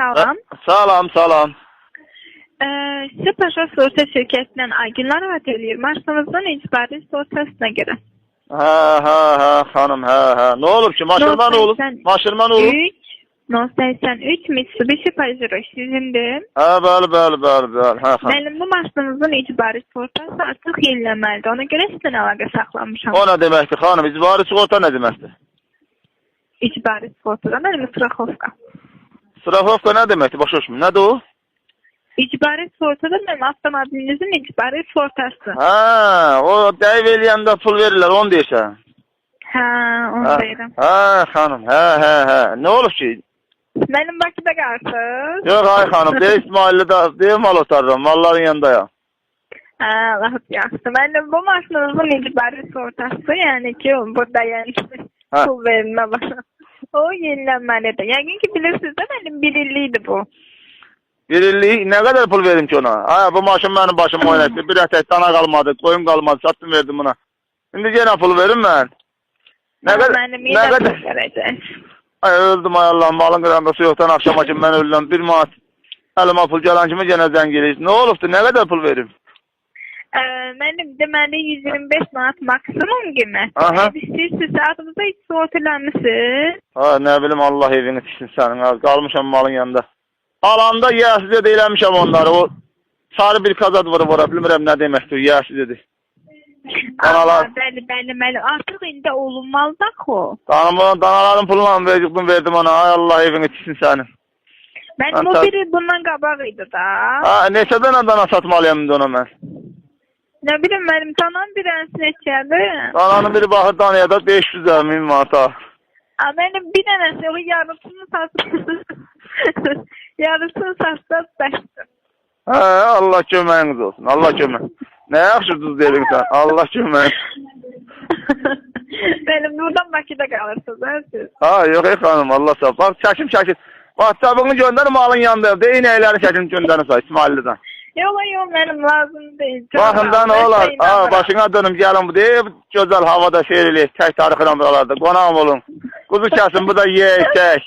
salam. Salam, salam. Size Paşa Sorta şirketinden Aygünler Vateliyer. Maşınızın icbari sortasına göre. Ha, hanım, ha. Ne olur ki? Maşırma ne olur? Maşırma ne olur? 83 Mitsubishi Pajero sizindir. Ha, bəli. Ha. Benim bu maşınızın icbari sortası artıq yeniləməlidir. Ona göre sizden əlaqə saxlamışam. O ne demektir hanım? İcbari sigorta ne demektir? İcbari sortadan benim Strahovka. Strahovka ne demektir? Başa düşmüm. Nedir o? İcbari sortada benim avtomobilinizin icbari sortası. Ha, o deyv eləyəndə pul verirler, onu deyirsən. Ha, onu deyirəm. Ha, hanım, ha. Ne olur ki? Benim Bakıda qalsınız. Yok, ay hanım, de İsmail'de deyim mal otarım, malların yanındayım. Ha, Allah yaxşı. Benim bu maşınızın icbari sortası, yani ki burada yani pul verilmə var. O yenilenməlidir. Yəqin ki bilirsiniz de benim bir illiydi bu. Bir illik, ne kadar pul verim ki ona? Ha, bu maşın benim başım oynattı, bir etek dana kalmadı, koyun kalmadı, sattım verdim buna. Şimdi gene pul verim ben. Ne kadar vereceğiz? Ay öldüm ay Allah'ım, malın kırandası yoktan akşam açım ben öldüm, bir maat. Elime pul gelancımı gene zengeliyiz. Ne olubdu, ne kadar pul verim? Benim deməli 125 manat maksimum gibi. Siz saatımızda hiç soğutulanmışsınız. Ha, ne bileyim Allah evini tiksin senin. Kalmışam malın yanında. Alanda yersiz eləmişəm onları. O sarı bir kazad var, bilmirəm nə deməkdir, yersiz dedi. Danalar. Bəli. Artıq indi olunmalı da o. Danaların pulunu verdim ona. Ay Allah evini tiksin senin. Benim o biri bundan qabağıydı da. Ha, neçə dana dana satmalıyam indi ona mən? Ne bileyim benim tanam bir ensin etçədi. Dananın biri baxır danaya da 500 min manata. Benim bir dənəsi o yarısını satsın. Yarısını satsa bəsdir. Allah köməyiniz olsun. Allah kömək. Ne yaxşısınız dedin sen? Allah köməyiniz. Benim buradan Bakıda kalırsınız siz. Ha, yok hanım, Allah sağ ol. Bak çəkim. WhatsApp'ını gönder, malın yanında. Deyin eyləri çəkim gönderin say İsmail'den. Yok benim lazım değil. Baxında ne olar? Başına dönüm gelin bu deyib. Gözəl havada seyir eləyək. Tək tarixlə buralarda. Qonağım olun. Kuzu kəsin, bu da yeyək, tək.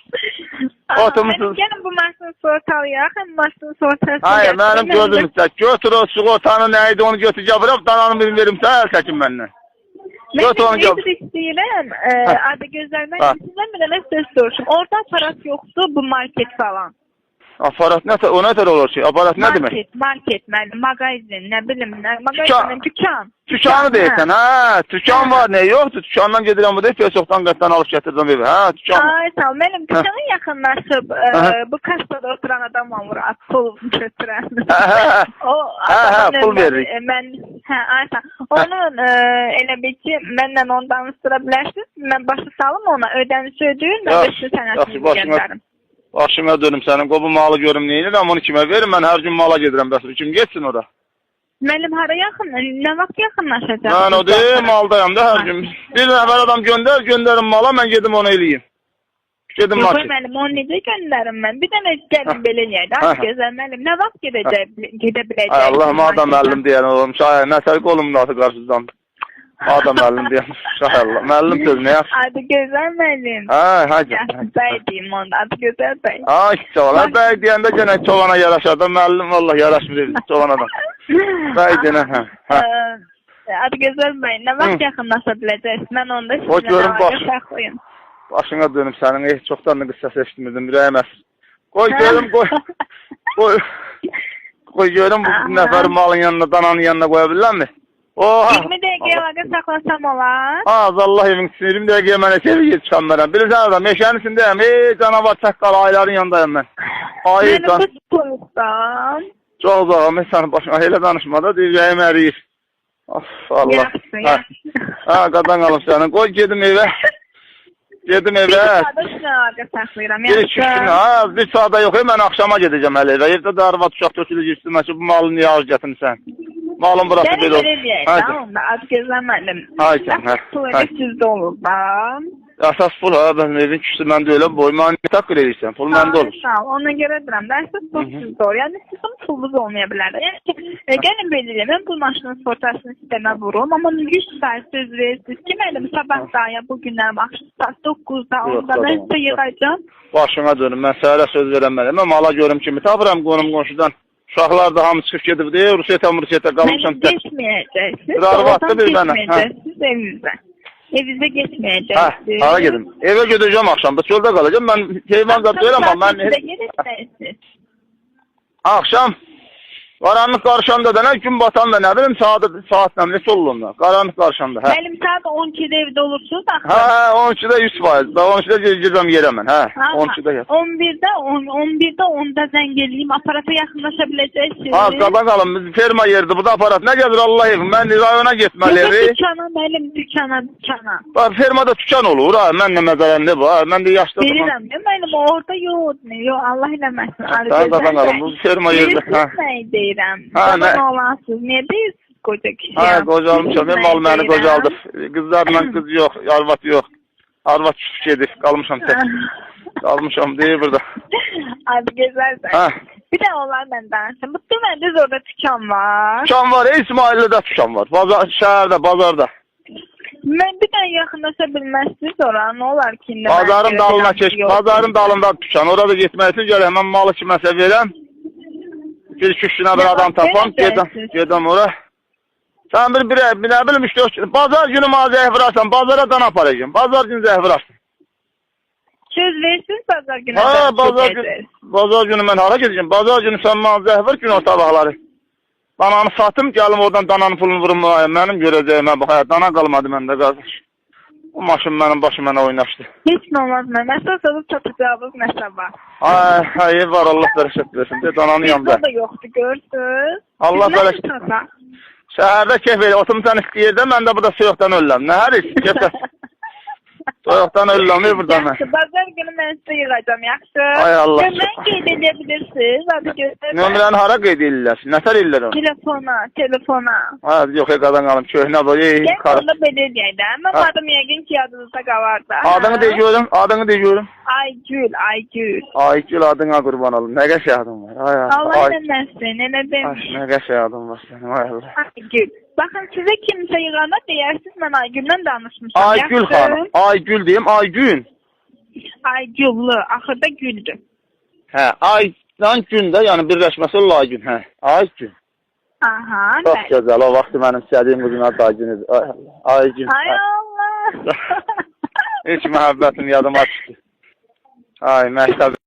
Benim gelin bu maşını sortalıyaq. Maşını sortalıyaq. Hayır, benim gözüm istək. Götür o sigortanı neydi onu götür. Bırak dananı birini verim. Sen çəkin benden. Götür onu götür. Ben istəyirəm. Adı gözlərdən sizdən bir dənə söz soruşum. Orada aparat yoktu bu market falan. Aparat o ne tər olur ki? Aparat ne demek? Market, magazin, ne bileyim, magazin, dükkan. Dükkanı deyirsən, ha, dükkan var, ne yoktu? Dükkandan gedirəm bu deyib, Facebook'tan qəsdən alıb gətirdim evi, ha, dükkan. Ay, sağ ol, benim dükkanın yaxınlaşıb, bu kastada oturan adam var, pul götürən. Pul veririk. Ay, sağ onun elə bir ki, mənlə onu danışdıra bilərsiniz, mən başı salım ona, ödənişi ödəyir, mən də sizə sənəsini göndərim. Başıma dönüm senin, bu malı görüm neyinirəm, onu kime verim, ben her gün mala gedirəm, bəs kim geçsin orada? Benim hara yaxın, ne vaxt yaxınlaşacaq? Ben o deyim, maldayım da her gün. Bir nəfər adam gönderim mala, mən gedim onu eləyim. Gedim maçı. Yok, benim onu necə göndərim mən? Bir dənə gəlin belə niyədə, az gözəl mənim, nə vaxt gedə biləcək? Ay Allah'ım, adam müəllim deyən oğlum, şahə, nə sərq olum atı qarşıdan. Adam müəllim deyən, şahə Allah, müəllim söz nə yaxşı? Adı gözəl müəllim. Hacı. Bəy deyim onda, adı gözəl bəy. Ay, çoğana, bəy deyəndə gənə çoğana yaraşar da, müəllim vallah yaraşmır çoğanadan. Bəy deyən, Adı gözəl bəy, nə vaxt yaxınlaşa biləcəksiniz? Mən onda sizinlə əlaqə saxlayım. Başına dönüm sənin, çoxdan da qıssası eşitmirdim, ürəyim əsr. Qoy görüm, qoy görüm bu nəfəri malın yanına, dananın yanına qoya bilirəm mi? 20 dəqiqəyə əlaqə saxlasam olar? Allah evin içində 20 dəqiqəyə mənə seviyə çıxam mənəm. Bilirsən adam, meşənin içindəyəm, canavar çəqqal, ayların yanındayım mən. Mənim bu soyuqdan. Çox uzağım, sənin başına elə danışmada, ürəyim əriyir. Allah. Qadan qalım sənin, qoy gedim evə. Gedim evə. Bir saada sizə əlaqə saxlayıram. Bir saada yox, mən axşama gedəcəm hələ evə. Evdə də arvad uşaq tökülür, üstümə ki, bu malı niyə ağır gətirmirsən? Malın burası belə olur. Gələ verəyək, adı gözləmədim. Pul elə sizdə olur da. Əsas pul ha, ben evin kişisi məndə öyle boy. Mən ne takdir edirsən? Pul məndə olur. Sağ ol, ona görə deyirəm də, əsas pul sizdə olur. Yəni sizin pulunuz olmaya bilər. Yəni gəlin belə deyim, mən bu maşının sığortasını sistemə vururum, amma 100% söz verirsiniz ki, mənim sabah da ya bugünlər axşam saat 9-da, 10-da mən sizə yığacağam. Başına dönüm, mən səhərə söz verəməliyəm. Mən mala görüm kimi tapıram qonum qonşudan. Uşaqlar da hamı çıxıb gedib deyir, Rusiyyətə qalmışam. Mən geçməyəcəksiniz, Zarvatlı bir mənə. Geçməyəcəksiniz evinizə. Evinizə geçməyəcəksiniz. Hara gedim? Eve gedəcəm axşam, da çöldə qalacağım. Mən heyvan zat deyirəm, amma mən... Axşam, qaranlıq qarşanda da nə, gün batanda nə bilim, saat nə solluğunda, qaranlıq qarşanda. Mənim saat 12-də evdə olursunuz axı. Hə, 12-də 100%, da 12-də girəcəm yerə mən, hə, 12-də yer. 11-də 10-da zəng eləyim, aparata yaxınlaşa biləcəksiniz. Ha, qadan qalın, biz ferma yerdir, bu da aparat, nə gəlir Allah evim, mən rayona getməliyim. Dükana, mənim dükana. Fermada tükan olur, ha, mən nə məzərəndə bu, ha, mən də yaşlı. Bilirəm, mənim orada yox, Allah eləməsin. Sən qadan qalın, bu ferma yerdir, hə. Deyirəm. Zaman olansız. Niyə deyirsiniz qoca kişi? Ha, qocalmışam. Mal məni qocaldır. Qızlarla qız yox, arvat yox. Arvat küçük gedib, qalmışam tək. Qalmışam, deyir burada. Abi gözəlsən. Bir də onlarla danışın. Bu demədiz orada tükan var. Tükan var, İsmailli'də tükan var. Şəhərdə, bazarda. Mən bir də yaxınlaşa bilməzsiniz ora, nə olar ki? Bazarın dalına keç, bazarın dalında tükan. Orada getməksin, gəl, həmən malı kiməsə verəm. Bir iki üstüne bir adam tapam, gedəm ora. Sen bir ne bileyim işte, bazar günü ma zəhvirasan, bazara dan aparacağım. Bazar günü zəhvirasın. Söz versiniz bazar günü. Ha, bazar günü mən hara gedəcəm? Bazar günü sen ma zəhvir gün o sabahları. Dananı satım, gəlim oradan dananın pulunu vurum, mənim görəcəyimə bax, dana qalmadı məndə qardaş. O maşın mənim başım mənə oynaşdı. Heç nə olmaz mən. Məsəl olub çatacağımız məsələ var. Ay, var Allah bərəkət versin. De dananın yanında. Bizdə də yoxdur, görsünüz. Allah bərəkət. Şəhərdə keyf verir. Oturmuşsan istəyirdə, mən də burada soyuqdan ölürəm. Nə hər iş? Keyfdə. Soyuqdan ölürəm, burada mən. Yaxşı, bazar günü mən sizə yığacam, yaxşı. Ay Allah. Nömrəni qeyd edebilirsiniz. Hadi göstərin. Nömrəni hara qeyd edirlər? Nətər edirlər onu? Telefona. Ha, yox, qadan qalım. Köhnə bu. Gəl onda belə deyək də. Mən adım yəqin ki, yadınızda qalar da. Adını deyiyorum. Aygül adına qurban olum. Nə qəşəng adın var. Ay Allah. Allah eləməsin, elə demiş. Nə qəşəng adın var sənin, ay Allah. Aygül. Baxın, sizə kimsə yığanda deyirsiniz, mən Aygül'lə danışmışam. Aygül xanım. Aygül deyim, Aygün. Aygül'lü, axırda güldür. Hə, aydan gün də, yəni birləşməsi Laygün, hə. Aygün. Aha, çox gözəl, o vaxtı mənim istədiyim qızın adı Aygün idi. Ay Allah. Aygün. Ay Allah. Heç məhəbbətim yadıma çıxdı. Ay, məktəb.